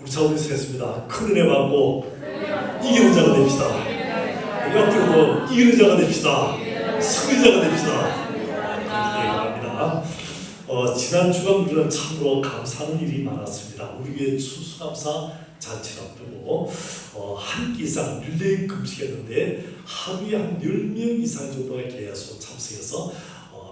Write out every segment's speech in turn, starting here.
우차원에서 했습니다. 큰 은혜 받고 이기는 자가 됩시다. 우리 앞으로도 이기는 자가 됩시다. 승리자가 됩시다. 그렇게 바랍니다. 지난 주간 우리는 참으로 감사하는 일이 많았습니다. 우리 교회 추수감사 잔치를 앞두고 한 끼 이상 릴레이 금식했는데 하루에 한 10명 이상 정도가 계속 참석해서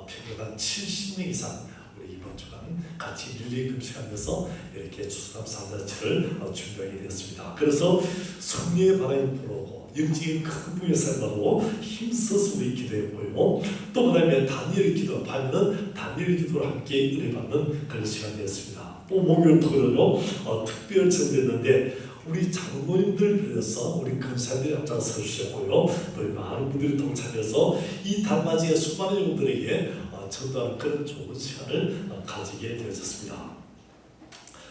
평균 한 70명 이상 우리 이번 주간 같이 릴레이 금식하면서 이렇게 추수감사 잔치를 준비하게 되었습니다. 그래서 성령의 바람이 불어오고 영적인 큰 부의 살바로 힘써서 우리 기도해보고 또 그 다음에 다니엘 기도 밤에는 다니엘 기도를 함께 은혜 받는 그런 시간이 되었습니다. 또 목요일 토요일로 특별 전됐는데 우리 장로님들 비롯해서 우리 근사들이 앞장서 주셨고요. 또 많은 분들이 동참해서 이 단맞이에 수많은 영들에게 전도하는 그런 좋은 시간을 가지게 되었습니다.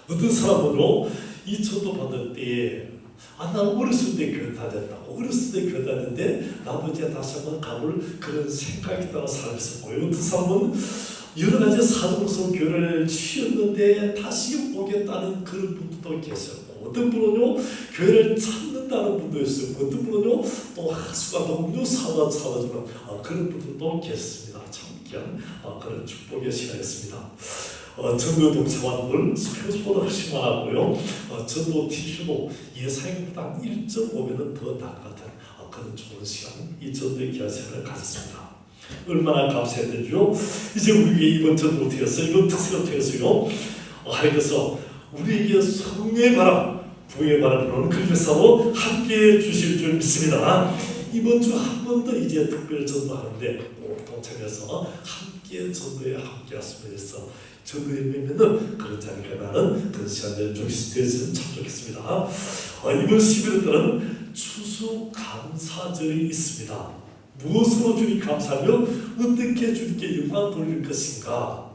어떤 사람으로 이 전도 받을 때에 나는 어렸을 때 교회 다녔다고 어렸을 때 교회 다녔는데 나도 이제 다시 한번 가볼 그런 생각이 따라 살았었고요. 어떤 사람은 여러 가지 사정으로 교회를 치웠는데 다시 오겠다는 그런 분들도 계셨고 어떤 분은요 교회를 찾는다는 분도 있었고 어떤 분은요 또 하수가 너무 찾아주는 그런 분들도 계셨습니다. 참 귀한 그런 축복의 시간이었습니다. 전도 동참하는 걸 평소보다 훨씬 많았고요. 전도 티슈도 예상보다 한 1.5배는 더 나은 것 같은 그런 좋은 시간, 이 전도의 귀한 시간을 가졌습니다. 얼마나 감사해야 되죠? 이제 우리에게 이번 전도 되었어요. 이번 특색을 통해서요. 하나님께서 우리에게 성령의 바람, 부의 바람을 부는 그 역사로 함께해 주실 줄 믿습니다. 이번 주 한 번 더 이제 특별 전도하는데 동참해서 함께 전도에 함께 왔으면 해서 전도에 매면은 그런 자리가 나는 그런 시간을 되었으면 참 좋겠습니다. 이번 11월 달은 추수감사절이 있습니다. 무엇으로 주님 감사하며 어떻게 주님께 영광 돌릴 것인가?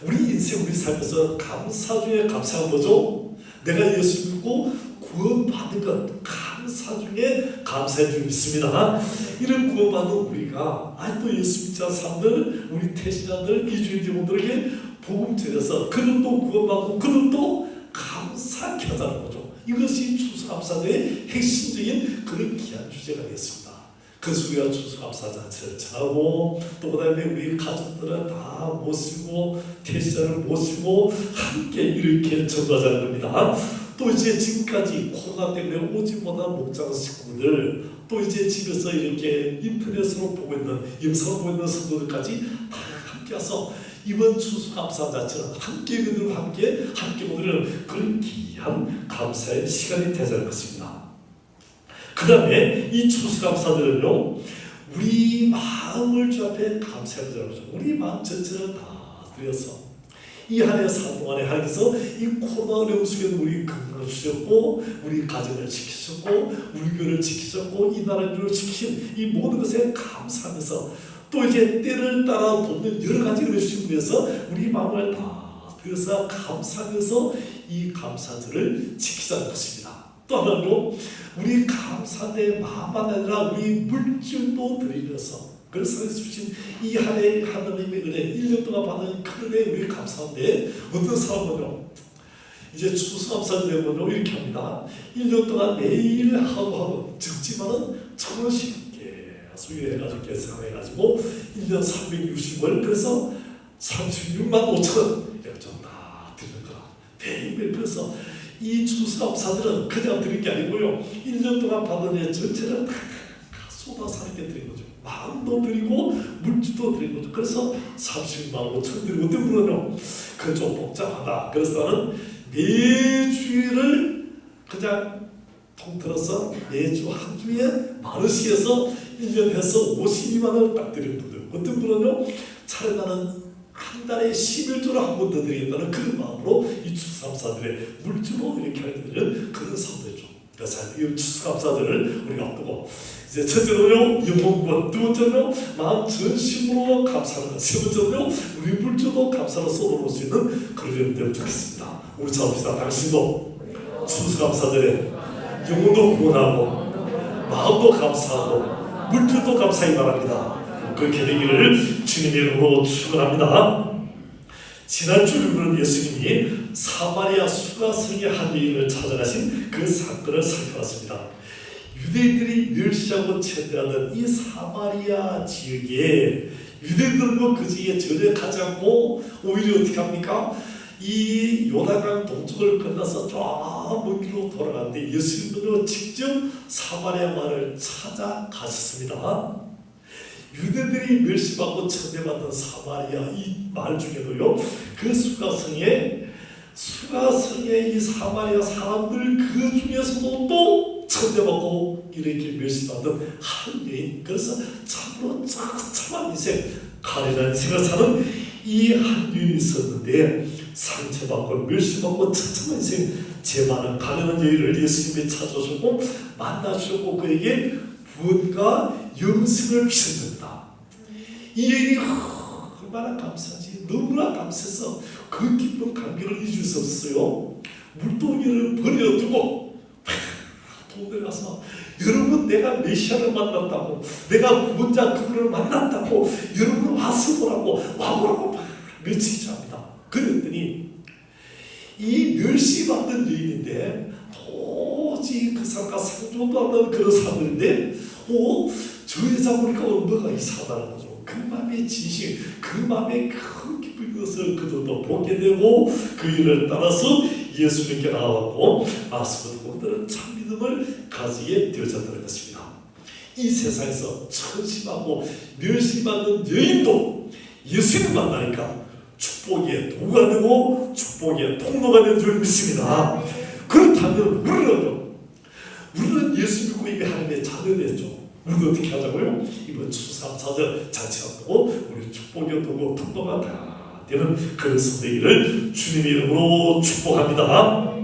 우리 인생 우리 삶에서 감사 중에 감사가 뭐죠? 내가 예수 믿고 구원받은 것 감사 중에 감사해 줄 믿습니다. 이런 구원받은 우리가 아직도 예수 믿지 않은 사람들 우리 태신자들 이주인들에게 복음 전해서 그들도 구원받고 그들도 감사케 하자는 거죠. 이것이 추수감사절의 핵심적인 그런 귀한 주제가 되겠습니다. 그래서 우리가 추수감사 잔치를 전하고 또 그 다음에 우리 가족들을 다 모시고 태신자를 모시고 함께 이렇게 전도하자는 겁니다. 또 이제 지금까지 코로나 때문에 오지 못한 목장 식구들 또 이제 집에서 이렇게 인터넷으로 보고 있는 영상을 보고 있는 성도들까지 다 함께 와서 이번 추수감사 잔치는 함께 그들과 함께 오늘은 그런 귀한 감사의 시간이 되지 것입니다. 그 다음에 이 추수감사들은요 우리 마음을 주 앞에 감사하자는 거죠. 우리 마음 전체를 다 드려서 이 한 해 산 동안에 하나님께서 이 코로나 어려움 속에 우리 건강을 주셨고 우리 가정을 지키셨고 우리 교회를 지키셨고 이 나라를 지키신 이 모든 것에 감사하면서 또 이제 때를 따라 돕는 여러 가지 은혜 주신 위해서 우리 마음을 다 드려서 감사하면서 이 감사들을 지키자는 것입니다. 또 하나로 우리 감사의 마음만 아니라 우리 물질도 드리면서 그래서 주신 이 한 해 하나님의 은혜 1년 동안 받은 큰 은혜 우리 감사한데 어떤 사람은요 이제 추수감사를 되면요 이렇게 합니다. 1년 동안 매일 하루하루 적지만은 1,000원씩 계속 해가지고 계산해가지고 1년 360월 그래서 36만 5천 이렇게 좀 다 드리는 거라 매일매일. 그래서 이 추수감사들은 그냥 드린 게 아니고요 1년 동안 받은 애 전체를 다 쏟아서 함께 드린 거죠. 마음도 드리고 물질도 드린 거죠. 그래서 30만 5천 드리고 어떤 분은요 그건 좀 복잡하다. 그래서 나는 매주일을 그냥 통틀어서 매주 한 주에 만 원씩 해서 1년 해서 52만 원 딱 드리는 분들. 어떤 분은요 차라리 나는 한 달에 11조를 한 번 더 드리겠다는 그런 마음으로 이 추수감사들의 물질로 이렇게 하게 되는 그런 사람들이죠. 그래서 이 추수감사들을 우리가 앞두고 이제 첫째로요 영혼구원, 두 번째로요 마음 전심으로 감사하는 것, 세 번째로요 우리 물질도 감사로 쏟아놓을 수 있는 그런 일이 되면 좋겠습니다. 우리 찾읍시다. 당신도 추수감사들의 영혼도 구원하고 마음도 감사하고 물질도 감사히 바랍니다. 그렇게 되기를 주님의 이름으로 축원합니다. 지난주에는 예수님이 사마리아 수가성의 한 여인을 찾아가신 그 사건을 살펴봤습니다. 유대인들이 멸시하고 천대하던 이 사마리아 지역에 유대인들은 그 지역에 전혀 가지 않고 오히려 어떻게 합니까? 이 요단강 동쪽을 건너서 저 먼 길로 돌아가는데 예수님은 직접 사마리아 마을을 찾아가셨습니다. 유대들이 멸시받고 천대받던 사마리아 이 마을 중에도요, 그 수가성에 이 사마리아 사람들 그 중에서도 또 천대받고 이렇게 멸시받던 한 여인, 그래서 참으로 처참한 인생, 가련한 인생을 사는 이 한 여인이 있었는데, 상처받고 멸시받고 처참한 인생, 제만한 가련한 여인을 예수님이 찾아오셨고 만나주셨고 그에게 구원과 영생을 주셨습니다. 이 여인이 얼마나 감사하지, 너무나 감사해서 그 기쁜 감격을 잊을 수 없어요. 물동이를 버려두고 동네 가서 여러분 내가 메시아를 만났다고, 내가 구원자 그분을 만났다고, 여러분 와서 보라고 와보라고 막 외치기도 합니다. 그랬더니 이 멸시받던 여인인데 도저히 그 사람과 상종도 안 하는 그런 사람인데 저 여자 보니까 뭐가 이상하다는 거죠. 그 마음의 진심, 그 마음의 큰 기쁜 것을 그들도 보게 되고 그 일을 따라서 예수님께 나왔고 말씀을 그들은 참 믿음을 가지게 되어졌다는 것입니다. 이 세상에서 천심하고 멸시받는 여인도 예수님 만나니까 축복의 도구가 되고 축복의 통로가 되는 줄 믿습니다. 그렇다면 우리는 예수 믿고 이미 하나님의 자녀됐죠. 우리는 어떻게 하자고요? 이번 추수감 사절 잔치 앞두고 우리 축복의 도구 통로가 다 되는 그런 선대기를 주님의 이름으로 축복합니다.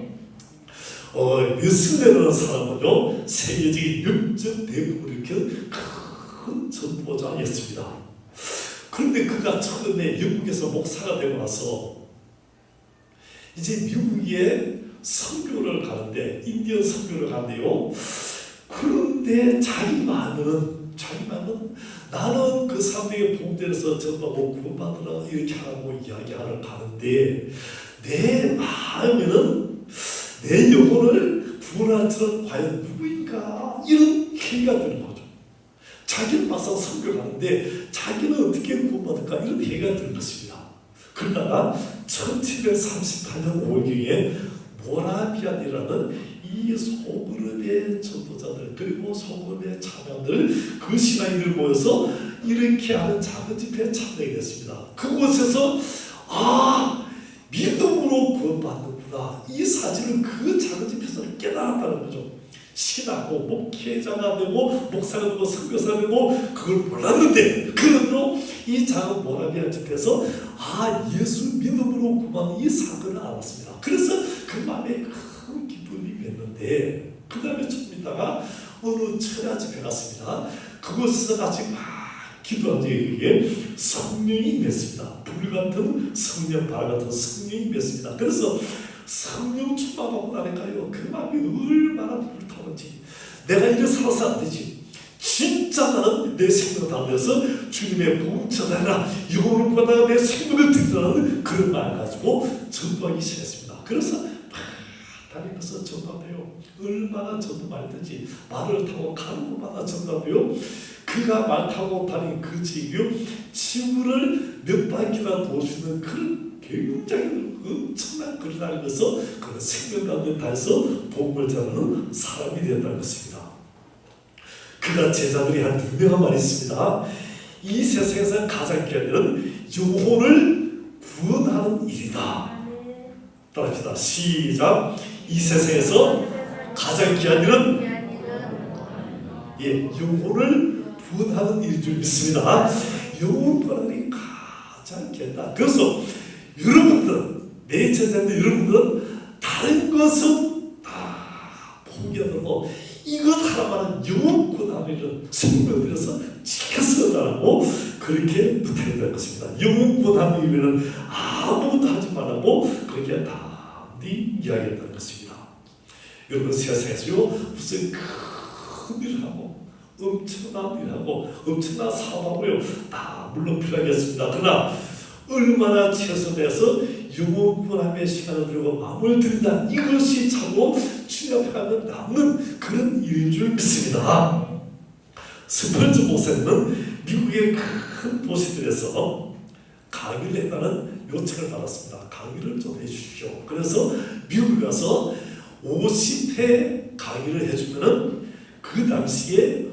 웨슬레라는 사람은요, 세계적인 영적 대국을 일으킨 큰 전도자였습니다. 그런데 그가 처음에 영국에서 목사가 되고 나서 이제 미국에 선교를 가는데, 인디언 선교를 가는데요. 그런데 자기 마음은 나는 그 사람에게 복음에서 전하고 구원받으라 이렇게 하고 이야기하러 가는데 내 마음에는 내 영혼을 구원할 자는 과연 누구인가 이런 회의가 드는 거죠. 자기는 막상 선교 가는데 자기는 어떻게 구원받을까 이런 회의가 드는 것입니다. 그러다가 1738년 5월경에 모라비안이라는 이 소그룹의 전도자들 그리고 소그룹의 자녀들 그 신앙인들 모여서 이렇게 하는 작은 집회에 참여하게 됐습니다. 그곳에서 믿음으로 구원받는구나 이 사실을 그 작은 집회에서 깨달았다는 거죠. 신하고 목회자가 되고 목사가 되고 선교사가 되고 그걸 몰랐는데 그래도 이 작은 모라비안 집회에서 예수 믿음으로 구원받는 이 사건을 알았습니다. 그래서 그 마음에 큰 기쁨이 맺는데 그 다음에 좀 있다가 어느 철야 집회 갔습니다. 그곳에서 같이 막 기도한 적에 성령이 맺습니다. 불같은 성령, 발 같은 성령이 맺습니다. 그래서 성령 충만하고 나니까요 그 마음이 얼마나 불타는지 내가 이래 살아서 안 되지. 진짜 나는 내 생명을 다하면서 주님의 복음 전하라 영혼을 구하다가 내 생명을 드리라는 그런 마음 가지고 전도하기 시작했습니다. 그래서 다니면서 전도하고요. 얼마나 전도 많이 되지. 말을 타고 가는 곳마다 전도하고요. 그가 말 타고 다니는 그 지역이요 지구를 몇 바퀴나 도시는 그런 굉장히 엄청난 글을 다니면서 그런 생명가운데 다해서 복음을 전하는 사람이 되었다는 것입니다. 그가 제자들이 한 유명한 말이 있습니다. 이 세상에서 가장 귀한 일은 영혼을 구원하는 일이다. 따라합시다. 시작. 이 세상에서 가장 귀한 일은 영혼을 구원하는 일인 줄 믿습니다. 영혼 구원하는 일이 가장 귀하다. 그래서 여러분들, 내 제자들 여러분들은 다른 것은 다 포기하고 이것 하나만은 영혼 구원하는 일은 생명을 들여서 지켜서 나라고 그렇게 부탁했다는 것입니다. 영혼 구원하는 일은 아무것도 하지 말라고 그렇게 담대히 이야기했다는 것입니다. 여러분 세상에서요 무슨 큰 일을 하고 엄청난 일을 하고 엄청난 사업하고요 다 물론 필요하겠습니다. 그러나 얼마나 최선에서 영원구원함의 시간을 들고 마음을 들인다. 이것이 참으로 주님 앞에 가면 남는 그런 일인 줄 믿습니다. 스펄즈 목사님은 미국의 큰 도시들에서 강의를 해가는 요청을 받았습니다. 강의를 좀 해주십시오. 그래서 미국에 가서 50회 강의를 해주면은 그 당시에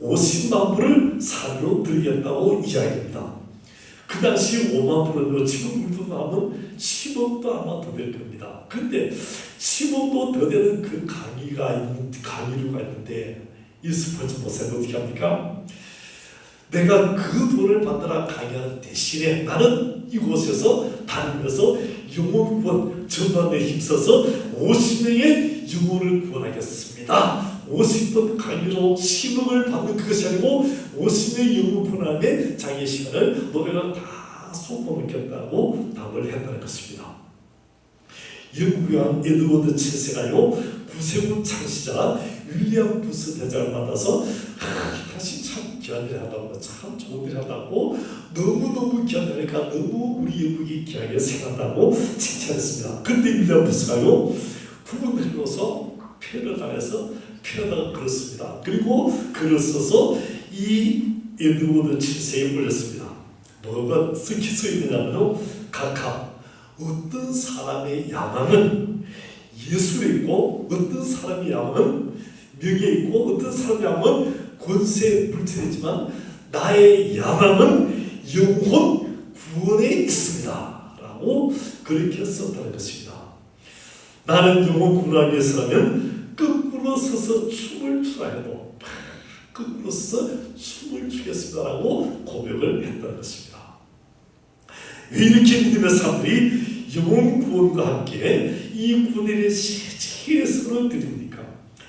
50만 불을 사료로 드리겠다고 이야기합니다. 그 당시 5만 불은요, 지금 우리도 나오면 10억도 아마 더 될 겁니다. 근데 10억도 더 되는 그 강의료가 있는데, 이 스포츠 목사님 어떻게 합니까? 내가 그 돈을 받느라 강의하는 대신에 나는 이곳에서 다니면서 영혼구원 전반에 힘써서 50명의 영혼을 구원하겠습니다. 50번 강의로 10억을 받는 그것이 아니고 50명의 영혼 구원함의 장애 시간을 너희가 다 쏟아놓겠다고 답을 했다는 것입니다. 영국의 에드워드 7세가요, 구세군 창시자 윌리엄 부스 대장을 만나서 다시 참 귀한 일 하다고, 참 좋은 일 하다고, 너무너무 귀한 일이니까 너무 우리 영국이 귀하게 생각한다고 칭찬했습니다. 그때 윌리엄 부스가요, 부분 흘러서 표현을 당해서 표현하다가 그렇습니다. 그리고 글을 써서 이 에드워드 7세에 올렸습니다. 뭐가 쓰기 써 있느냐면요, 각각 어떤 사람의 야망은 예술에 있고, 어떤 사람의 야망은 명예에 있고, 어떤 사람의 야망은 권세 물질이지만 나의 야망은 영혼 구원에 있습니다 라고 그렇게 썼다는 것입니다. 나는 영혼 구원하기 위해서라면 거꾸로 서서 춤을 추라 해도 거꾸로 서서 춤을 추겠습니다 라고 고백을 했다는 것입니다. 왜 이렇게 믿음의 사람들이 영혼 구원과 함께 이 구원에 최선을 드립니까?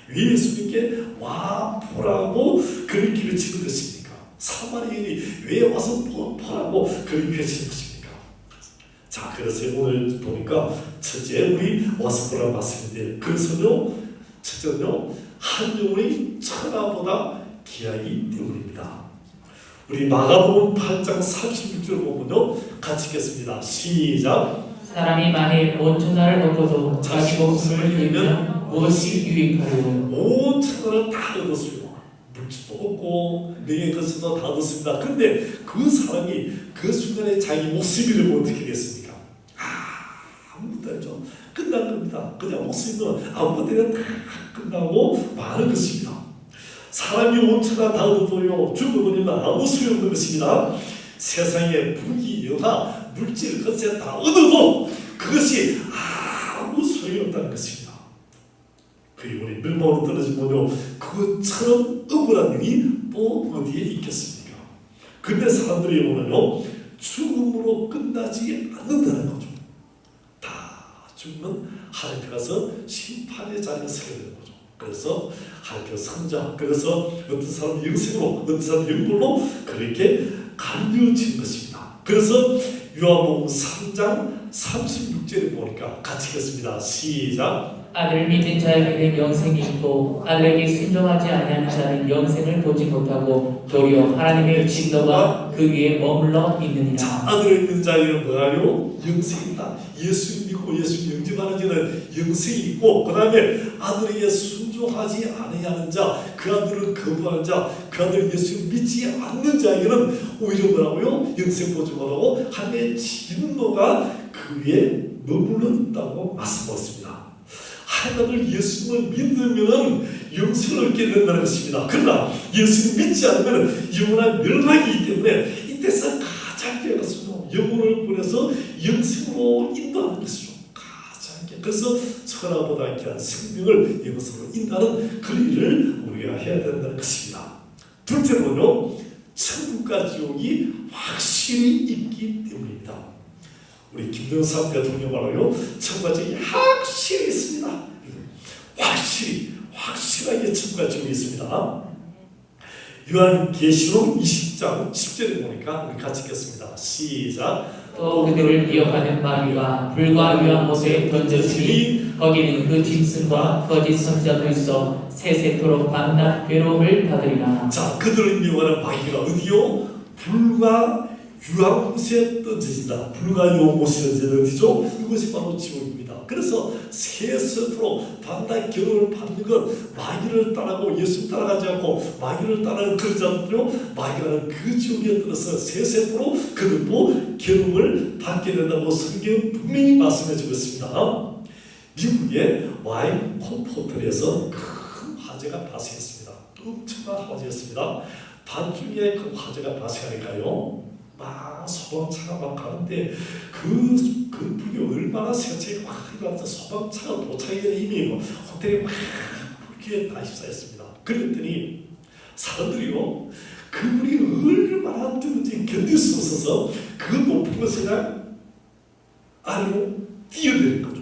왜 예수님께 와 보라고 그렇게 외치는 것입니까? 사마리아인이 왜 와서 보라고 그렇게 외치는 것입니까? 자, 그래서 오늘 보니까 첫째, 우리 와서 보라 말씀인데, 그것은요, 첫째는요, 한 영혼이 천하보다 귀하기 때문입니다. 우리 마가복음 8장 36절 보면요, 같이 읽겠습니다. 시작. 사람이 만일 온 천하를 얻고도 자기 목숨을 잃으면 무엇이 유익하리요? 온 천하를 다 얻었어요. 물질도 얻고 명예 것도 다 얻었습니다. 근데 그 사람이 그 순간에 자기 목숨 잃으면 어떻게 되겠습니까? 아무것도 아니죠. 끝난 겁니다. 그냥 목숨 잃으면 아무것도 다 끝나고 마는 것입니다. 사람이 온 천하 다 얻어도요, 죽어버리면 아무 소용없는 것입니다. 세상에 부귀 영화 물질 것에 다 얻어도 그것이 아무 소용없다는 것입니다. 그 영혼이 멸망으로 떨어지면요, 그것처럼 억울한 일이 또 어디에 있겠습니까? 근데 사람들의 영혼은요, 죽음으로 끝나지 않는다는 거죠. 다 죽으면 하나님 앞에 가서 심판의 자리에 서게 되는 거죠. 그래서 하나님께 선자, 그래서 어떤 사람은 영생으로, 어떤 사람은 영불로 그렇게 갈려진 것입니다. 그래서 요한복음 3장 36절에 보니까 같이 읽겠습니다. 시작. 아들을 믿는 자에게는 영생이 있고 아들에게 순종하지 아니하는 자는 영생을 보지 못하고 도리어 하나님의 진노가 그 위에 머물러 있느니라. 자, 아들을 믿는 자에게는 뭐라요? 영생이 있다. 예수 믿고 예수 영접하는 자는 영생이 있고, 그 다음에 아들에게 순종하지 아니하는 자, 그 아들을 거부하는 자, 그 아들 예수 믿지 않는 자에게는 오히려 뭐라고요? 영생 보지 못하고 하나님의 진노가 그 위에 머물러 있다고 말씀하셨습니다. 하나님을 예수님을 믿으면 영생을 얻게 된다는 것입니다. 그러나 예수님 믿지 않으면 영원한 멸망이기 때문에 이때서 가장 깨어났습니다. 영혼을 보내서 영생으로 인도하는 것이죠. 가장 깨. 그래서 천하보다 귀한 생명을 영생으로 인도하는 그 일을 우리가 해야 된다는 것입니다. 둘째로는요, 천국과 지옥이 확실히 있기 때문입니다. 우리 김정삼 대통령 말로요, 천국과 지옥이 확실히 있습니다. 확실하게 천국과 지옥이 있습니다. 요한계시록 20장 10절에 보니까 우리 같이 읽겠습니다. 시작. 또 그들을 미혹하는 마귀가 불과 유황 못에 던져지니 거기는 그 짐승과 거짓 선지자도 있어 세세토록 밤낮 괴로움을 받으리라. 자, 그들을 미혹하는 마귀가 어디요? 불과 유황무새 던져진다. 불과 요못이 던지는 어디죠? 이것이 바로 지옥입니다. 그래서 세습으로 반드시 결혼을 받는 것, 마귀를 따라고 예수 따라가지 않고 마귀를 따르는 그런 자들은요, 마귀라는 그 지옥에 들어서 세세포로 그들도 결혼을 받게 된다고 성경 분명히 말씀해주고 있습니다. 미국의 와인 콘포털에서 큰 화재가 발생했습니다. 엄청난 화재였습니다. 밤중에 그 화재가 발생하니까요, 막 소방차가 막 가는데 그 불이 얼마나 세차게 확 일어나서 소방차가 도착이 되는 이미 호텔이 확 불기에 다 휩싸였습니다. 그랬더니 사람들이요, 그 불이 얼마나 뜨는지 견딜 수 없어서 그 높은 곳에 그냥 아래로 뛰어내린 거죠.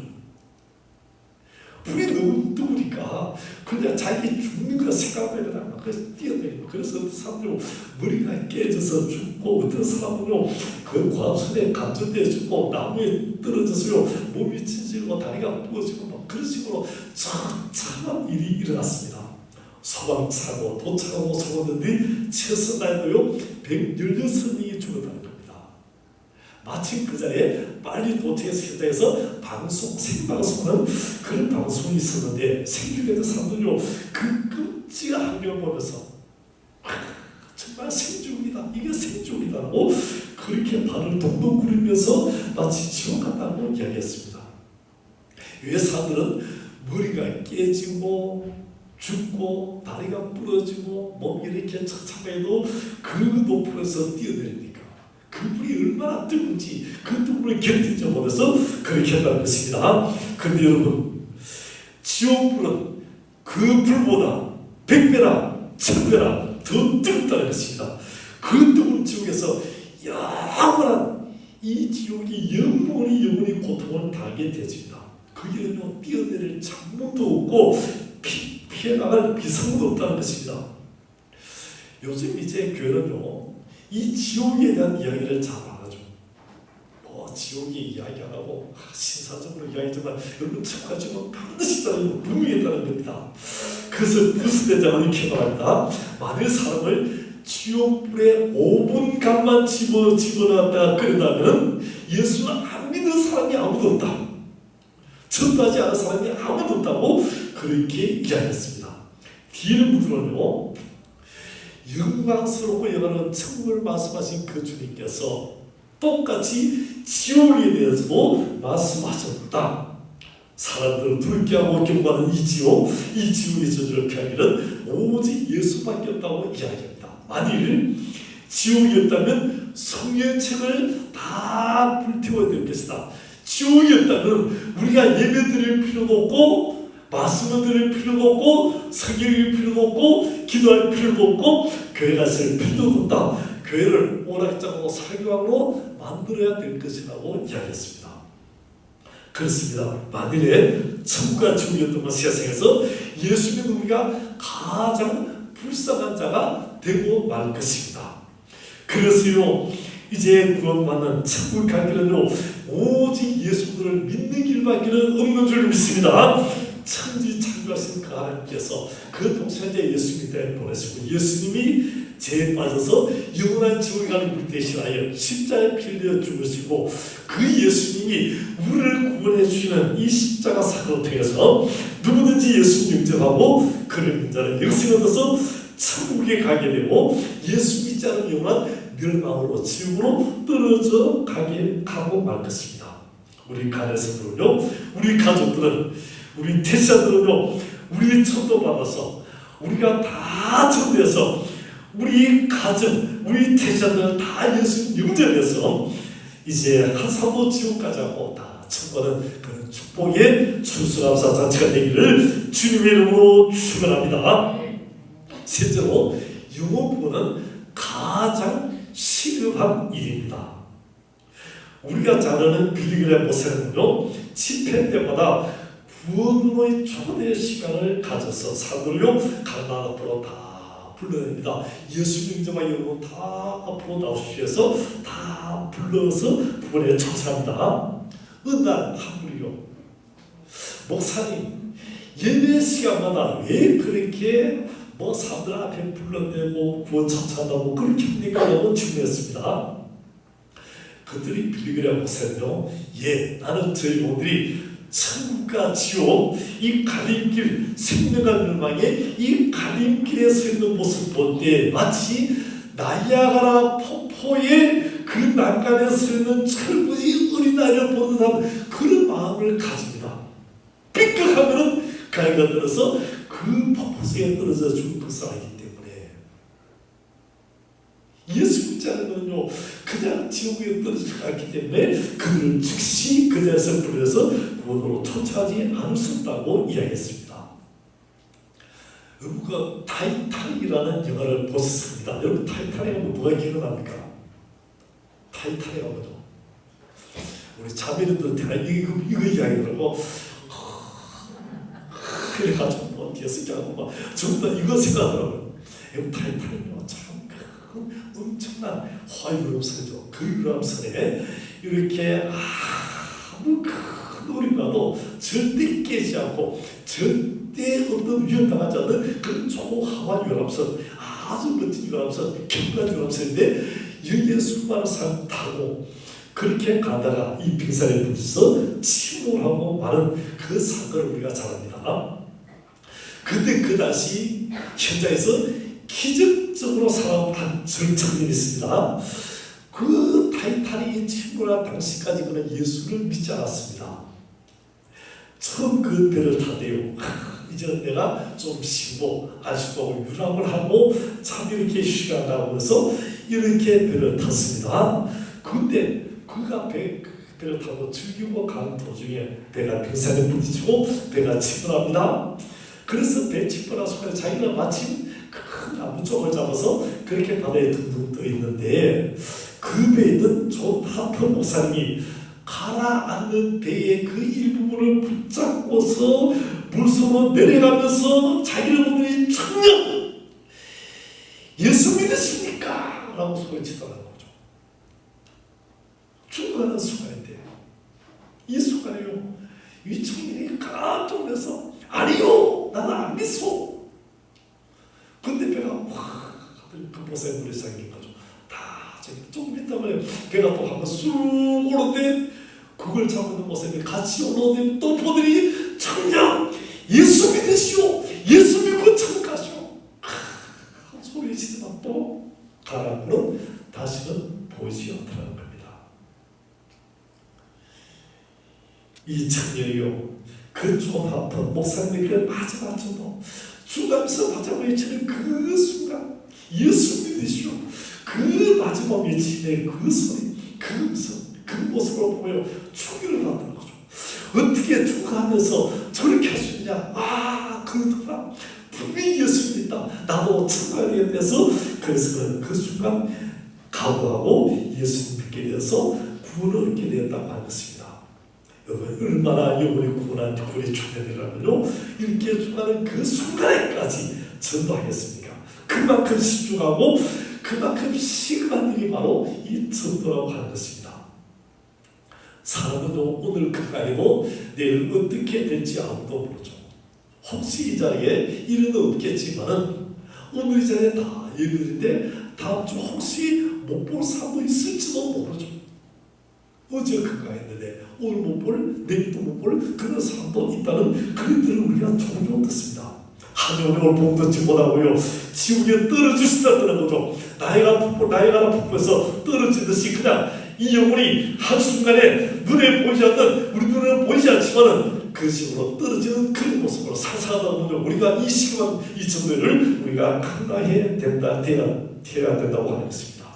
불이 너무 뜨니까 그냥 자기 죽는 거 생각하면 그냥 그래서 뛰어내리고, 그래서 어떤 사람들은 머리가 깨져서 죽고, 어떤 사람은요 그 고압선에 감전돼 죽고, 나무에 떨어져서요 몸이 찢어지고 다리가 부어지고 막 그런 식으로 처참한 일이 일어났습니다. 소방차고 도착하고 속았는데 최선다해도요 116명이 죽었다는 겁니다. 마침 그 자리에 빨리 도착해서 현장에서 생방송하는 그런 방송이 있었는데, 생중계된 사람들요 그 끔찍한 환경을 보면서 정말 생중이다, 이게 생중이다라고 그렇게 발을 동동 구르면서 마치 지옥 같다고 이야기했습니다. 왜 사람들은 머리가 깨지고 죽고 다리가 부러지고 몸이 이렇게 처참해도 그 높이에서 뛰어내립니까? 그 불이 얼마나 뜨거운지 그 뜨거움을 견디지 못해서 그렇게 한다는 것입니다. 그런데 여러분, 지옥불은 그 불보다 100배나 1000배나 더 뜨겁다는 것입니다. 그 뜨거운 지옥에서 영원한 이 지옥이 영원히 고통을 당하게 되집니다. 거기는요 뛰어내릴 창문도 없고 피해나갈 비상도 없다는 것입니다. 요즘 이제 교회는요 이 지옥에 대한 이야기를 잘 안 하죠. 지옥이 이야기 안 하고 신사적으로 이야기지만 여러분 참고하시면 반드시 있다는 분명히 있다는 겁니다. 그래서 구스대장은 이렇게 말합니다. 만일 사람을 지옥불에 5분간만 집어넣었다가 끓인다면 예수는 안 믿는 사람이 아무도 없다. 전도하지 않은 사람이 아무도 없다고 그렇게 이야기했습니다. 뒤를 묻으면요 영광스럽고 영원한 천국을 말씀하신 그 주님께서 똑같이 지옥에 대해서도 말씀하셨다. 사람들은 불쾌하고 경고하는 이 지옥의 저주를 피하기는 오직 예수밖에 없다고 이야기합니다. 만일 지옥이었다면 성경책을 다 불태워야 될 것이다. 지옥이었다면 우리가 예배드릴 필요도 없고 말씀을 드릴 필요도 없고 성경 읽을 필요도 없고 기도할 필요도 없고 교회 갔을 필요도 없다. 교회를 오락장으로 설교함으로 만들어야 될 것이라고 이야기했습니다. 그렇습니다. 만일에 천국과 지옥이었던 세상에서 예수 믿는 우리가 가장 불쌍한 자가 되고 말 것입니다. 그래서요 이제 구원받는 천국 갈 길은요 오직 예수를 믿는 길밖에 없는 줄 믿습니다. 천지 창조하신 그 하나님께서 그 동생자 예수 믿게 보내시고 예수님이 죄에 빠져서 영원한 지옥에 가는 우리 대신하여 십자가에 피 흘려 죽으시고 그 예수님이 우리를 구원해 주시는 이 십자가 사건을 통해서 누구든지 예수 영접하고 그를 믿는 자는 영생을 얻어서 천국에 가게 되고 예수 믿지 않은 영혼은 멸망으로 지옥으로 떨어져 가고 말 것입니다. 우리 가정들은요, 우리 가족들은, 우리 대사들은요, 우리 천도받아서 우리가 다 천도해서 우리 가정, 우리 대사들은 다 예수 영접해서 이제 한 사도 지옥까지 하고 다 천국하는 그런 축복의 추수감사 잔치가 되기를 주님의 이름으로 축원합니다. 실제로 영혼 부분은 가장 시급한 일입니다. 우리가 잘 아는 빌리그레 모세는요 집회 때마다 부흥의 초대 시간을 가져서 사람들을요 강단 앞으로 다 불러냅니다. 예수 영접한 여러분 다 앞으로 나오십시오 해서 다 불러서 부분에 초청합니다. 어느 날 한 분이요 목사님 예배 시간마다 왜 그렇게 사람들 앞에 불러내고 구원 청청한다고 그렇게 합니까? 라고 질문했습니다. 그들이 빌리그레아 목사는요, 나는 저희 모들이 천국과 지옥, 이 갈림길, 생명과 멸망의 이 갈림길에 서 있는 모습 볼 때 마치 나이아가라 폭포의 그 난간에 서 있는 철부지 어린아이를 보는 듯한 그런 마음을 가집니다. 삐끗하면은 가위가 들어서 그 폭포 속에 떨어져 죽을 것을 알기 때문에 예수 믿지 않으면요 그냥 지옥에 떨어지지 않기 때문에 그들을 즉시 그 자리에서 불러서 구원으로 초청하지 않을 수 없다고 이야기했습니다. 여러분과 타이타닉이라는 영화를 보셨습니다. 여러분 타이타닉 하면 뭐가 기억납니까? 타이타닉 하면요 우리 자매님들한테 이거 이야기하고 그래가지고 뭐 뒤에서 하고 막 전부 다 이거 생각하더라고요. 타이타닉은 참 엄청난 화유람선이죠. 그 유람선에 이렇게 아무 큰 우리라도 절대 깨지 않고 절대 어떤 위협당하지 않는 그런 초하완 유람선, 아주 멋진 유람선, 경관 유람선인데 여기에 수많은 사람 타고 그렇게 가다가 이 빙산에 부딪혀서 침몰하고 마는 그 사건을 우리가 잘 압니다. 근데 그 당시 현장에서 기적적으로 살아난 정청년이 있습니다. 그 타이타닉이 침몰한 당시까지는 예수를 믿지 않았습니다. 처음 그 배를 타대요. 이제 내가 좀 쉬고 안식도 유람을 하고 참 이렇게 쉬어간다고 해서 이렇게 배를 탔습니다. 근데 그가 배를 타고 즐기고 가는 도중에 배가 빙산에 부딪히고 배가 침몰합니다. 그래서 배 침몰한 순간에 자기가 마침 큰 나무 쪽을 잡아서 그렇게 바다에 둥둥 떠 있는데 그 배에 있던 존 하퍼 목사님이 가라앉는 배의 그 일부분을 붙잡고서 물속으로 내려가면서 자기를 보더니 청년 예수 믿으십니까? 라고 소리치더라는 거죠. 죽어가는 순간인데 이 순간에요 이 청년이 깜짝 놀라서 아니요 나는 안 믿소. 근데 배가 확 급보사에 물에 잠긴 거죠. 다 조금 있다가 배가 또 한번 쑥 오는데 그걸 잡는 모습에 같이 올라오는데 또 보더니 청년 예수 믿으시오. 예수 믿고 천국 가시오. 소리치지만 또 가라고는 다시는 보이지 않더라는 겁니다. 이 청년이요 그 존하던 목사님에게 마지막 정도 주가면서 마지막 외치는 그 순간 예수 믿으시오. 그 마지막 외치는 그 소리, 그 음성, 그 모습을 보며 충격을 받는 거죠. 어떻게 죽어가면서 저렇게 할 수 있냐? 그 사람 분명히 예수 믿다. 나도 천국에 가야 돼서 그래서 그 순간 각오하고 예수님 믿게 되어서 구원을 얻게 되었다고 하는 것입니다. 여러분 얼마나 영혼이 구원한 구원의 초년이라면요 이렇게 죽어가는 그 순간에까지 전도하겠습니까? 그만큼 신중하고 그만큼 시급한 일이 바로 이 전도라고 하는 것입니다. 사람은 오늘 건강해도 내일 어떻게 될지 아무도 모르죠. 혹시 이 자리에 일은 없겠지만은 오늘 이 자리에 다 예배드린데 다음 주 혹시 못 볼 사람도 있을지도 모르죠. 어제 건강했는데 오늘 못 볼, 내일도 못 볼 그런 사람도 있다는 그런 일을 우리가 종종 듣습니다. 하늘에 오늘 복 듣지 못하고요 지옥에 떨어질 수 있다는 거죠. 나이가라 폭포에서 떨어지듯이 그냥 이 영혼이 한순간에 눈에 보이지 않는 우리 눈에는 보이지 않지만은 그 식으로 떨어지는 그런 모습으로 상상하다 보면 우리가 이 시간 이 전도를 우리가 감당해야 된다고 하는 것입니다.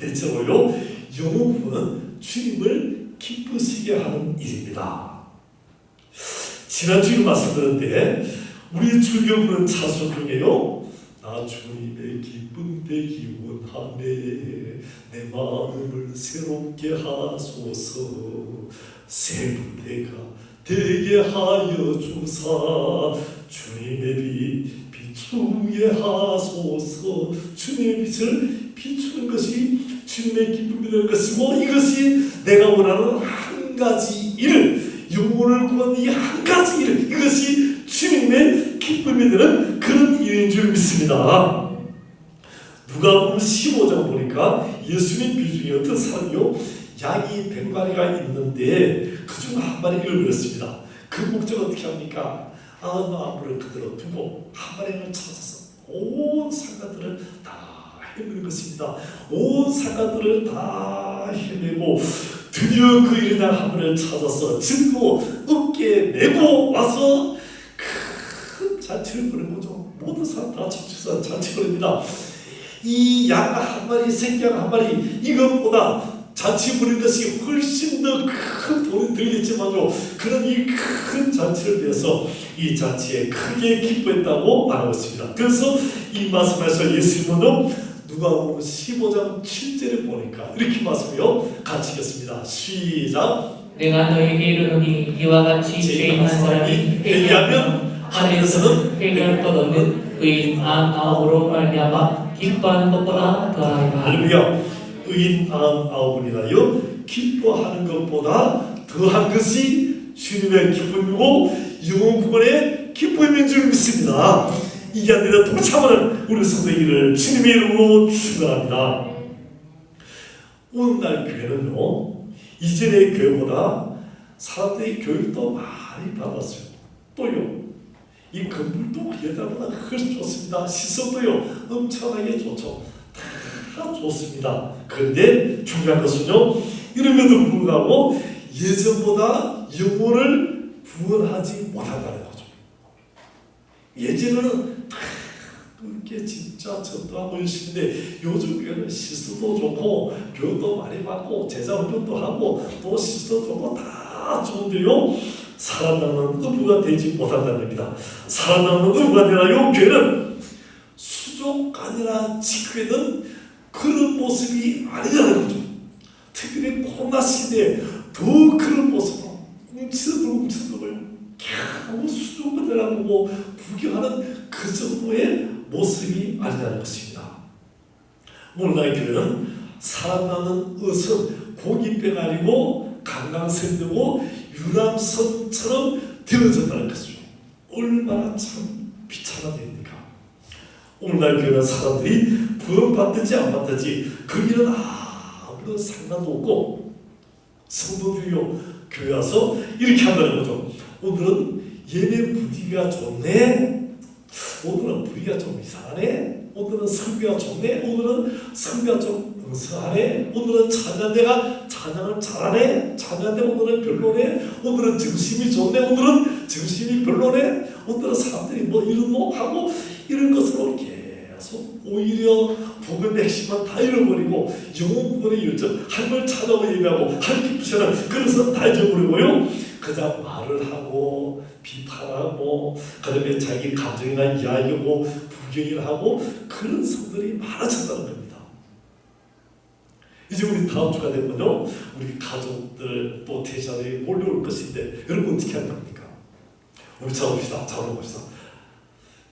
넷째로요 영혼 부분은 주님을 기쁘시게 하는 일입니다. 지난주에 말씀드렸는데 우리 주교 부르는 찬송 중에요 나 주님의 기쁨 되기 원하네 내 마음을 새롭게 하소서 새 부대가 되게 하여 주사 주님의 빛 비추게 하소서. 주님의 빛을 비추는 것이 주님의 기쁨이 되는 것이고 이것이 내가 원하는 한 가지 일 영혼을 구하는 이 한 가지 일 이것이 주님의 기쁨이 되는 그런 일인 줄 믿습니다. 누가복음 15장 보니까 예수님 비중에 어떤 사람이요? 양이 100마리가 있는데 그중 한 마리를 잃었습니다. 그 목적 어떻게 합니까? 아무를 그대로 두고 한 마리를 찾아서 온 상가들을 다 헤매는 것입니다. 온 상가들을 다 헤매고 드디어 그 일어난 한 마리를 찾아서 들고 어깨에 메고 와서 큰 잔치를 벌인 거죠. 모든 사람 다 참치서 잔치를 벌입니다. 이 양 한 마리, 새끼 양 한 마리 이것보다 잔치 부린 것이 훨씬 더 큰 돈이 들겠지만요, 그런 이 큰 잔치를 위해서 이 잔치에 크게 기뻐했다고 말하고 있습니다. 그래서 이 말씀에서 예수님은 누가복음 15장 7절에 보니까 이렇게 말씀해요. 같이 읽겠습니다. 시작. 내가 너에게 이르노니 이와 같이 죄인한 사람이 회개하면 하늘에서는 회개할 것 없는 의인 아홉으로 말미암아 기뻐하는 것보다 더하리라. 할렐루야. 의인 99분이나요 기뻐하는 것보다 더한 것이 주님의 기쁨이고 영원 구원의 기쁨인 줄 믿습니다. 이게 아니라 동참하는 우리 성도이기를 주님의 이름으로 축원합니다. 오늘날 교회는요, 이전의 교회보다 사람들이 교육도 많이 받았어요. 또요, 이 건물도 옛날보다 훨씬 좋습니다. 시설도요 엄청나게 좋죠. 다 좋습니다. 그런데 중요한 것은요, 이름에도 불구하고 예전보다 영혼을 구원하지 못한다는 거죠. 예전에는 그게 진짜 전도하고 열심인데 요즘 교회는 시설도 좋고 교육도 많이 받고 제자 훈련도 하고 또 시설도 좋고 다 좋은데요, 살아남는 의무가 되지 못한다는 겁니다. 살아남는 의무가 되나요? 교회는 수족관이나 직회는 그런 모습이 아니라는 거죠. 특별히 코로나 시대에 더 그런 모습으로 뭉치더라고요. 겨우 수족관이라고 뭐 구경하는 그 정도의 모습이 아니라는 것입니다. 오늘날 교회는 살아남는 의성 고깃배가 아니고 강강센되고 유람선처럼 되어졌다는 것이죠. 얼마나 참 비참한 일입니까? 오늘날 교회는 사람들이 구원받든지 안 받든지 거기는 아무런 상관도 없고 성도들이요 교회 와서 이렇게 한다는 거죠. 오늘은 예배 분위기가 좋네, 오늘은 분위기가 좀 이상하네, 오늘은 설교가 좋네, 오늘은 설교가 좀 응성하네, 오늘은 찬양대가 찬양을 잘하네, 찬양대 오늘은 별로네, 오늘은 정신이 좋네, 오늘은 정신이 별로네, 오늘은 사람들이 뭐 이런 거 하고 이런 것으로 계속 오히려 복음의 핵심만 다 잃어버리고 영혼 구원의 열정, 하나님을 찾아오고 예배하고 하나님 기쁘시는 그래서 다 잊어버리고요, 그냥 말을 하고 비판하고 그다음에 자기 감정이나 이야기하고 부경을 하고 그런 성들이 많아졌다는 겁니다. 이제 우리 다음 주가 되면요, 우리 가족들 또 대전에 몰려올 것인데 여러분 어떻게 할 겁니까? 우리 잡읍시다.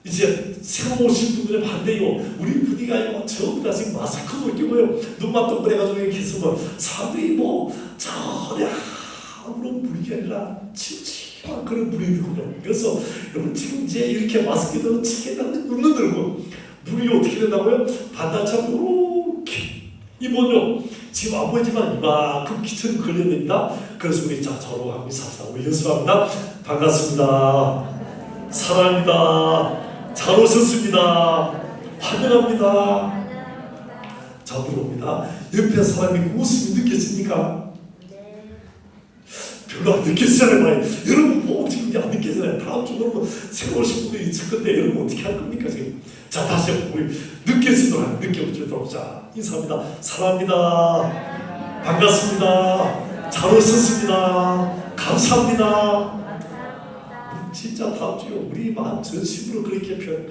이제 새로 오신 분들의 반대요, 우리 분위기가 전부 다 지금 마스크도 끼고요, 눈만 동그래가지고 이렇게 있으면 사람들이 뭐 전혀 아무런 분위기가 아니라 침침한 그런 분위기거든요. 그래서 여러분 지금 이제 이렇게 마스크도 치게 웃는 들고 물이 어떻게 된다고요? 반대처럼 이렇게 이번요 지금 안 보이지만 이만큼 기천이 걸려야 됩니다. 그래서 우리 자 저로 하고 있습니다. 우리 연습합니다. 반갑습니다. 사랑합니다. 잘 오셨습니다. 환영합니다. 자, 물어봅니다. 옆에 사람이 웃음이 느껴집니까? 별로 안 느껴지잖아요. 여러분 뭐 지금 안 느껴지잖아요. 다음 주 그러면 새로 오신 분들이 있을 건데 여러분 어떻게 할 겁니까 지금? 자, 다시 우리 느껴지도록 느껴보도록. 자, 인사합니다. 사랑합니다. 반갑습니다. 잘 오셨습니다. 감사합니다. 진짜 다음 주에 우리 마음 전심으로 그렇게 표현.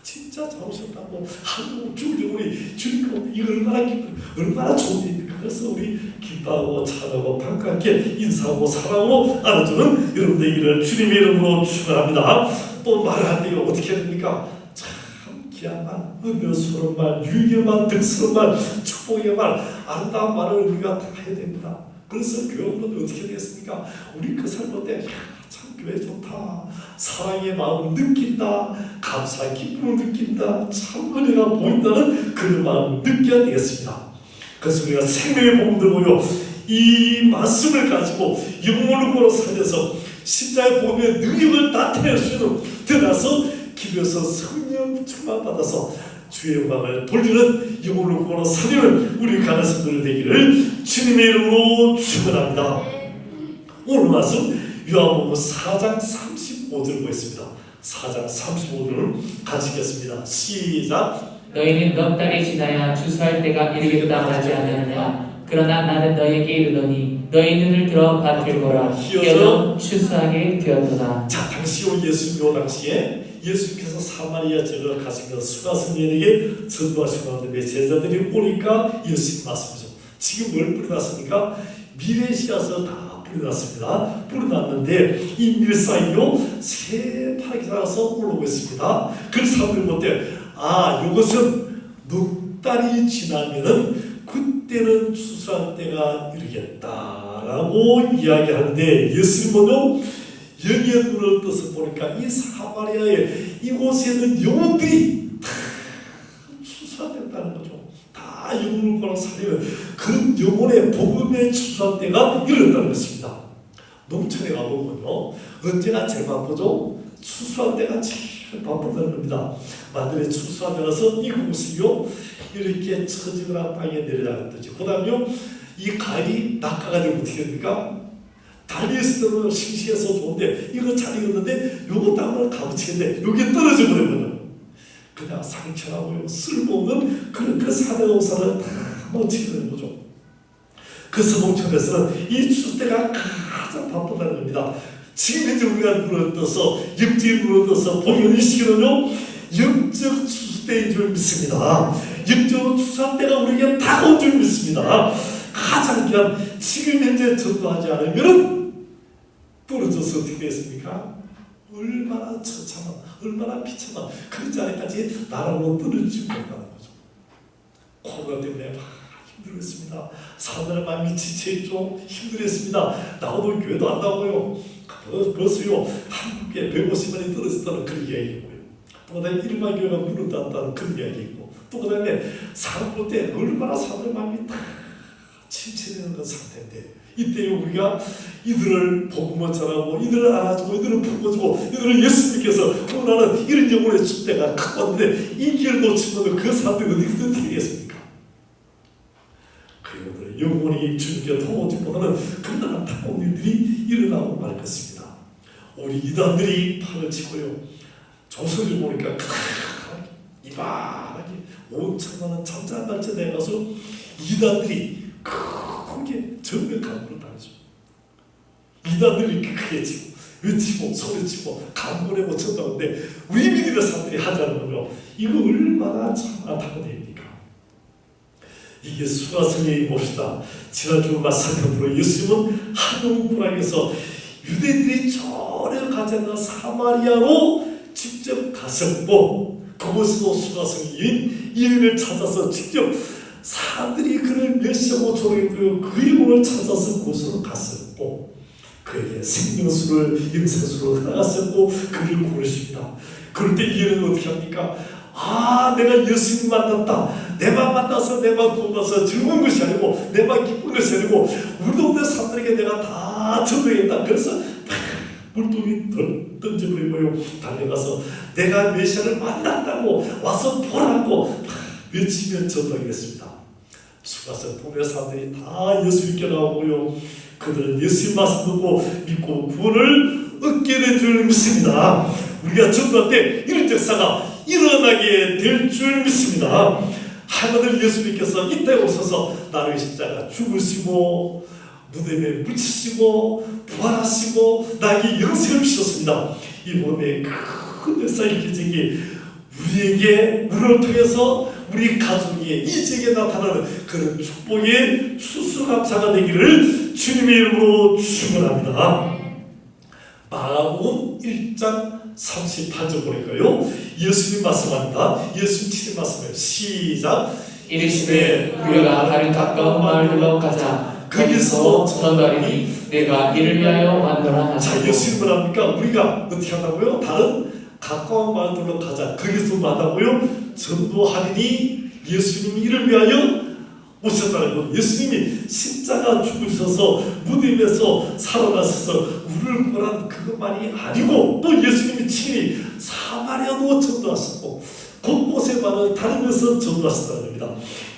진짜 잘 오셨다고 한국 주님 우리 주님 이거 얼마나 기쁘, 얼마나 좋은 일입니까? 그래서 우리 기뻐하고 찬하고 반갑게 인사하고 사랑하고 안아주는 여러분들 일을 주님의 이름으로 축원합니다. 또 말할 때 어떻게 해야 됩니까? 참 귀한 말, 은혜스러운 말, 유익의 말, 득스러운 말, 축복의 말, 아름다운 말을 우리가 다 해야 됩니다. 그래서 교육은 어떻게 되겠습니까? 우리 그 삶 때 참 교회 좋다. 사랑의 마음을 느낀다. 감사의 기쁨을 느낀다. 참 은혜가 보인다는 그런 마음을 느껴야 되겠습니다. 그래서 우리가 생명의 복음 들고요, 이 말씀을 가지고 영혼을 걸어 살려서 십자가의 복음의 능력을 나타낼 수 있는 들어가서 기도해서 성령 충만받아서 주의 영광을 돌리는 영혼을 걸어 살리는 우리 가는 성도들 되기를 주님의 이름으로 축원합니다. 오늘 말씀 요한복음 4장 35절 보겠습니다. 4장 35절을 같이 읽겠습니다. 시작. 너희는 넉 달이 지나야 추수할 때가 이르겠다고 하지 않느냐. 그러나 나는 너희에게 이르노니 너희 눈을 들어 받을 거라. 희어져 추수하게 되었도다. 자, 당시요 예수님 당시에 예수님께서 사마리아 지역을 가시면서 수가성인에게 전도하시고 하는데 제자들이 오니까 예수님 말씀이죠. 지금 뭘 뿌려놨습니까? 미래 씨앗을 다 뿌려놨습니다. 뿌려놨는데 이 밀사이로 새파랗게 자라서 올라오고 있습니다. 그 사람들이 볼 때 이것은 넉 달이 지나면은 그때는 추수할 때가 이르겠다라고 이야기하는데 예수님은요 영의 눈을 떠서 보니까 이 사마리아의 이곳에 있는 영혼들이 다 추수됐다는 거죠. 다 영혼을 걸어 살리는 그런 영혼의 복음의 추수할 때가 이르렀다는 것입니다. 농촌에 가보면요 언제가 제일 바쁘죠? 추수할 때가 제일 바쁘다는 겁니다. 마늘에 추수할 때 가서 이 공식이요 이렇게 처지거나 땅에 내려가듯이 그 다음에요 이 가위 낙하가 되면 어떻게 됩니까? 달리했을 때는 싱싱해서 좋은데 이거 잘 익었는데 요거 땅을 가부치겠는데 요게 떨어져 버리면 그냥 상처나고요 쓸모없는 그런 그 사대공사를 다 놓치게 되는 거죠. 그래서 농촌에서는 이 추수 때가 가장 바쁘다는 겁니다. 지금 현재 우리가 눈을 떠서 영적인 눈을 떠서 보면 이 시기는요 영적 추수 때인 줄 믿습니다. 영적으로 추수할 때가 우리에게 다가온 줄 믿습니다. 가장 귀한 지금 현재 전도하지 않으면 떨어져서 어떻게 되겠습니까? 얼마나 처참한, 얼마나 비참한 그 자리까지 나라로 떨어지지 못하는 거죠. 코로나 때문에 힘들었습니다. 사람들의 마음이 지쳐있죠. 힘들었습니다. 나오도 교회도 안 나오고요. 벌써요 한국에 150만이 떨어졌다는 그런 이야기고요. 또 그다음에 1만 교회가 문을 닫았다는 그런 이야기고 또 그다음에 사람 볼 때 얼마나 사람들 마음이 다 침체되는 그 상태인데 이때 우리가 이들을 복음을 전하고 이들을 안아주고 이들을 품어주고 이들을 예수님께서 구원하는 이런 영혼의 축대가 크고 왔는데 이 길을 놓치면 그 사람들이 어떻게 되겠습니까? 그 영혼이 주님께 돌아오지 못하는 그런 안타까운 일들이 일어나고 말 것입니다. 우리 이단들이 팔을 치고요 조선을 보니까 이만하게 5천만원 잠잠발전에 가서 이단들이 크게 정면 강구를 당하죠. 이단들이 크게 치고 외치고 소리치고 강구를 내고 쳤다는데 우리 믿음의 사람들이 하자는 거죠. 이거 얼마나 참 안타까운 일입니까? 이게 수가성의 몫이다. 지난주 살펴보면 예수님은 한옥분항에서 유대인들이 전혀 가지 않는 사마리아로 직접 가셨고 그곳에도 수가성인 이인을 찾아서 직접 사람들이 그를 멸시하고 조롱했고요 그 영혼을 찾아서 그곳으로 갔었고 그에게 생명수를 영생수로 나갔었고 그를 고르십니다. 그럴 때 이인은 어떻게 합니까? 내가 예수님 만났다. 내만 만나서 내만 도와서 즐거운 것이 아니고 내만 기쁜 것이 아니고 우리 동네 사람들에게 내가 다 전도했다. 그래서 물동이 던져버리고요 달려가서 내가 메시아를 만났다고 와서 보라고 외치며 전도하겠습니다. 수가성 동네 사람들이 다 예수님께 나오고요 그들은 예수님 말씀 듣고 믿고 구원을 얻게 된 줄 믿습니다. 우리가 전도할 때 이런 역사가 일어나게 될 줄 믿습니다. 하나님 예수님께서 이 땅에 오셔서 나를 십자가 죽으시고 무덤에 묻히시고 부활하시고 나에게 영생을 주셨습니다. 이 몸의 큰 역사의 기적이 우리에게 우리를 통해서 우리 가족에게 이제게 나타나는 그런 축복의 추수감사가 되기를 주님의 이름으로 축원합니다. 마가복음 1장 38절 보니까요 예수님 말씀합니다. 예수님 친히 말씀해요. 시작. 이르시되 우리가 다른 가까운 마을로 가자. 거기서 전하리니 내가 이를 위하여 만들어 자, 놨다. 예수님은 합니까? 우리가 어떻게 한다고요? 다른 가까운 마을들로 가자. 거기서 만나고요. 전도하리니 예수님이 이를 위하여 오셨다는 것. 예수님이 십자가 죽으셔서 무덤에서 살아나셔서 우리를 구원한 그것만이 아니고 또 예수님이 친히 사마리아도 전도하셨고 곳곳에 많은 다니면서 전도하셨다는 겁니다.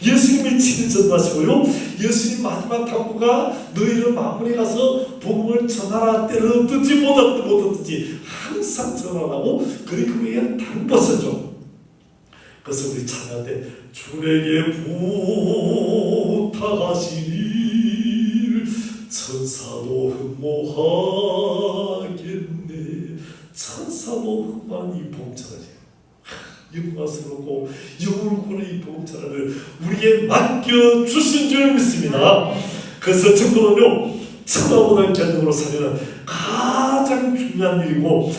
예수님이 친히 전도하시고요. 예수님 마지막 당부가 너희는 만물에 가서 복음을 전하라. 때를 얻든지 못 얻든지 항상 전하라고 그리고 그 외에 당부하셨죠. 그래서 우리 찬양할 때 주에게 부탁하시니 천사도 흠모하겠네. 천사도 흠모하는 이 복음전하지. 영광스럽고 영원한 이 복음전을 우리에게 맡겨주신 줄 믿습니다. 그래서 전도는요, 천하보다 견능으로 살리는 가장 중요한 일이고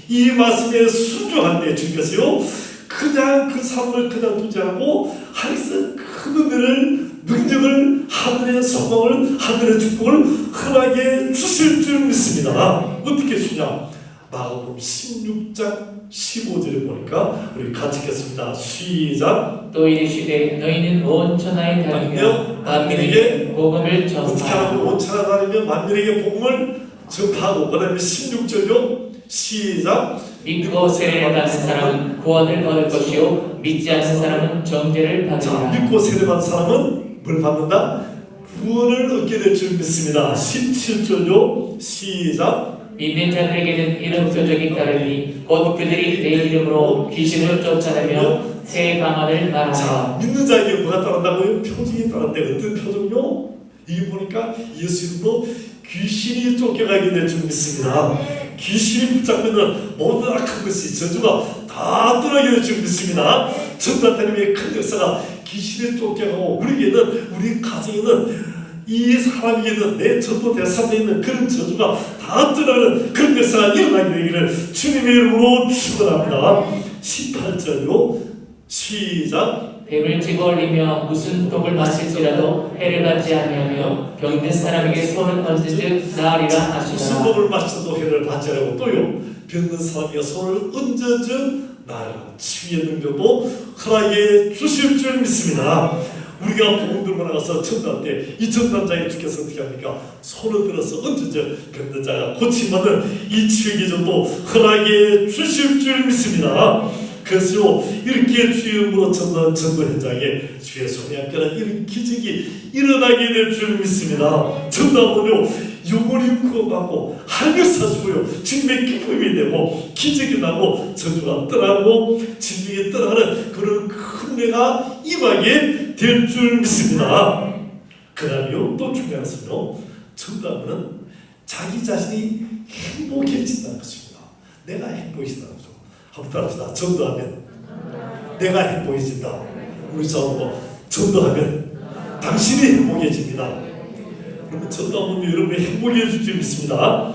이 말씀에 순종한데 주님께서요 그냥 그 삶을 그냥 두지 않고 하나님께서 큰 은혜를 능력을 하늘의 소망을 하늘의 축복을 흔하게 주실 줄 믿습니다. 어떻게 주냐? 마가복음 16장 15절에 보니까 우리 같이 읽겠습니다. 시작. 또 이르시되 너희는 온 천하에 다니며 만민에게 복음을 어떻게 전하라. 하고 온 천하 다니며 만민에게 복음을 전파하고 그 다음에 16절요. 시작. 믿고 세례받는 사람은 구원을 얻을 것이요 믿지 않는 사람은 정죄를 자, 받으리라. 믿고 세례받은 사람은 뭘 받는다? 구원을 얻게 될 줄 믿습니다. 17절요. 시작. 믿는 자들에게는 이런 표적이 따르니 곧 그들이 내 이름으로 귀신을 쫓아내며 새 방언을 말하라. 자, 믿는 자에게 뭐가 따른다고요? 표적이 따른다. 어떤 표적요? 이게 보니까 예수님도 귀신이 쫓겨가게 될 줄 믿습니다. 귀신이 붙잡으면 모든 악한 것이 저주가 다 떠나게 될 줄 믿습니다. 전도하나님의 큰 역사가 귀신이 쫓겨가고 우리에게는 우리 가정에는 이 사람에게는 내 전도 대상에 있는 그런 저주가 다 떠나는 그런 역사가 일어나게 되기를 주님의 이름으로 축원합니다. 18절요. 시작. 뱀을 집어올리며 무슨 독을 마실지라도 해를 받지 아니하며 병든 사람에게 손을 얹은즉 나으리라 무슨 하시더라. 독을 마셔도 해를 받지 않고 또요 병든 사람에게 손을 얹어준 나라 치유의 능력도 흔하게 주실 줄 믿습니다. 우리가 복음 들고 나가서 전도할 때 이 전도자에 주께서 어떻게 합니까? 손을 들어서 얹어져 병든 자가 고침받는 이 치유의 기적도 흔하게 주실 줄 믿습니다. 그래서 이렇게 주님으로 전도한 전도 현장에 주의 손이 함께하는 이런 기적이 일어나게 될 줄 믿습니다. 전도하면요 영원히 구원받고 하늘 사주고요 주님의 기쁨이 되고 기적이 나고 전도가 떠나고 진리가 떠나는 그런 큰 은혜가 임하게 될 줄 믿습니다. 그 다음에요 또 중요한 것은요 전도하면 자기 자신이 행복해진다는 것입니다. 내가 행복해진다는 거죠. 한번 따라합시다. 전도하면 내가 행복해진다. 우리 싸우고 전도하면 당신이 행복해집니다. 그러면 전도하면 여러분이 행복해질 줄 믿습니다.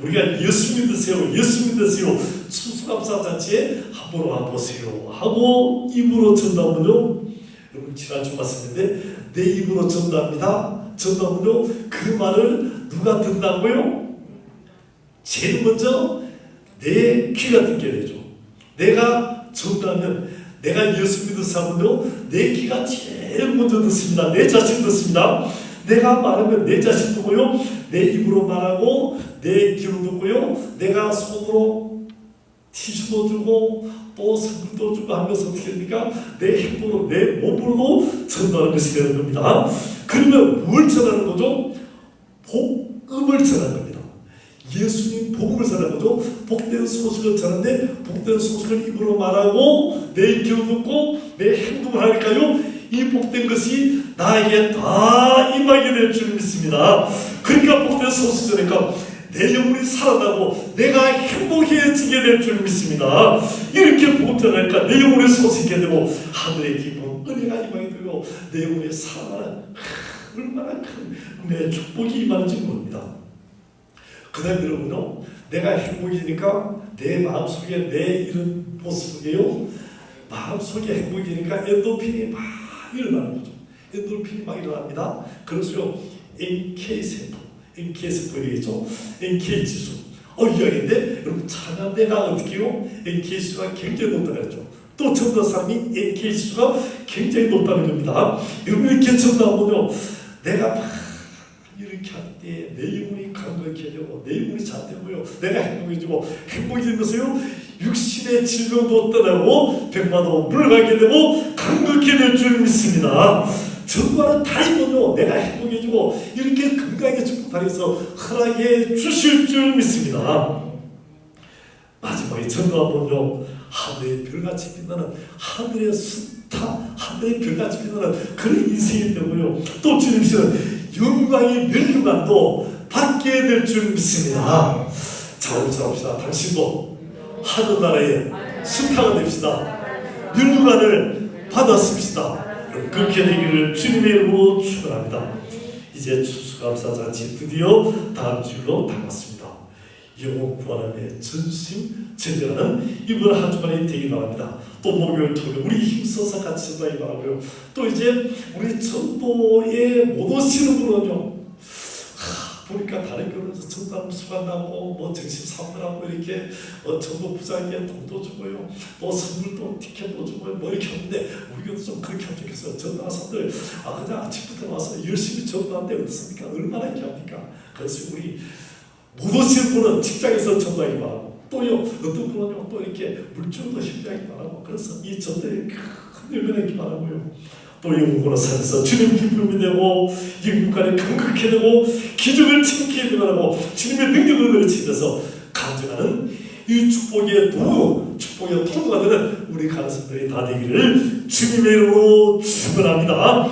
우리가 예수 믿으세요. 예수 믿으세요. 수수감사잔치에 한번 와보세요 하고 입으로 전도하면요 여러분 지난주 말씀인데 내 입으로 전도합니다. 전도하면요 그 말을 누가 듣는다고요? 제일 먼저 내 귀가 듣게 되죠. 내가 전도하면 내가 예수 믿는 사람은요 내 귀가 제일 먼저 듣습니다. 내 자신 듣습니다. 내가 말하면 내 자신 듣고요 내 입으로 말하고 내 귀로 듣고요 내가 손으로 티슈도 주고 또 선물도 주고 하면서 어떻게 됩니까? 내 행동으로 내 몸으로도 전도하는 것이 되는 겁니다. 그러면 뭘 전하는 거죠? 복음을 전하는 겁니다. 예수님 복음을 전하는 거죠. 복된 소식을 전하는데 복된 소식을 입으로 말하고 내 귀로 듣고 내 행동을 하니까요 이 복된 것이 나에게 다 임하게 될 줄 믿습니다. 그러니까 복된 소식 전하니까 내 영혼이 살아나고 내가 행복해지게 될 줄 믿습니다. 이렇게 복음 전하니까 내 영혼이 소식이 되고 하늘의 기쁨 은혜가 임하게 되고 내 영혼이 살아나는 얼마나 큰 은혜의 축복이 임하는지 모릅니다. 그 다음에 여러분요 내가 행복이니까 내 마음속에 내 이런 모습이에요 마음속에 행복이니까 엔도핀이 막 일어나는 거죠. 엔도핀이 막 일어납니다. 그래서요 NK세포 NK에서 보이죠. NK 지수. 이야기인데 여러분 찬양대가 어떻게 해요? NK 지수가 굉장히 높다고 했죠. 또 전도 사람이 NK 지수가 굉장히 높다는 겁니다. 여러분 이렇게 전도하면요, 내가 막 이렇게 할 때 내 영혼이 강건해지고 내 영혼이 잘 되고요, 내가 행복해지고 행복해지면서요 육신의 질병도 떠나고 백마도 물러가게 되고 강건하게 될 줄 믿습니다. 전도하는 타임은요 내가 행복해지고 이렇게 건강하게 축복하면서 허락해 주실 줄 믿습니다. 마지막에 전도하면요 하늘의 별같이 빛나는 하늘의 스타, 하늘의 별같이 빛나는 그런 인생이 되고요, 또 주님께서는 영광의 멸류관도 받게 될 줄 믿습니다. 자, 우리 합시다. 당신도 하늘나라의 스타가 됩시다. 멸류관을 받았습시다. 그렇게 되기를 주님의 이름으로 축원합니다. 이제 추수감사잔치 드디어 다음 주로 다가왔습니다. 영혼 구원함에 전심전력하는 이번 한 주간이 되기 바랍니다. 또 목요일 토요일 우리 힘써서 같이 전도하기 바라고요. 또 이제 우리 전도에 못 오시는 분은요, 보니까 다른 교회에서 전도하면 수강하고 뭐 정신 사업하고 이렇게 전도 부장에게 돈도 주고요, 또 선물도 티켓도 주고요, 뭐 이렇게 하는데 우리 교회도 좀 그렇게 하면 좋겠어요. 전도하는 사람들 그냥 아침부터 와서 열심히 전도하는데 어떻습니까? 얼마나 이렇게합니까? 그래서 우리 못 오시는 분은 직장에서 전도하기 바라고, 또요 어떤 분은요 또 이렇게 물질도 힘들하기 바라고, 그래서 이 전도에 큰 열매내기 바라고요. 또 영국으로 살면서 주님 기쁨이 되고 영국간에 건강하게 되고 기적을 참게 되고 주님의 능력을 치면서 간증하는 이 축복의 도구, 축복의 통로가 되는 우리 가르침들이 다 되기를 주님의 이름으로 축원합니다.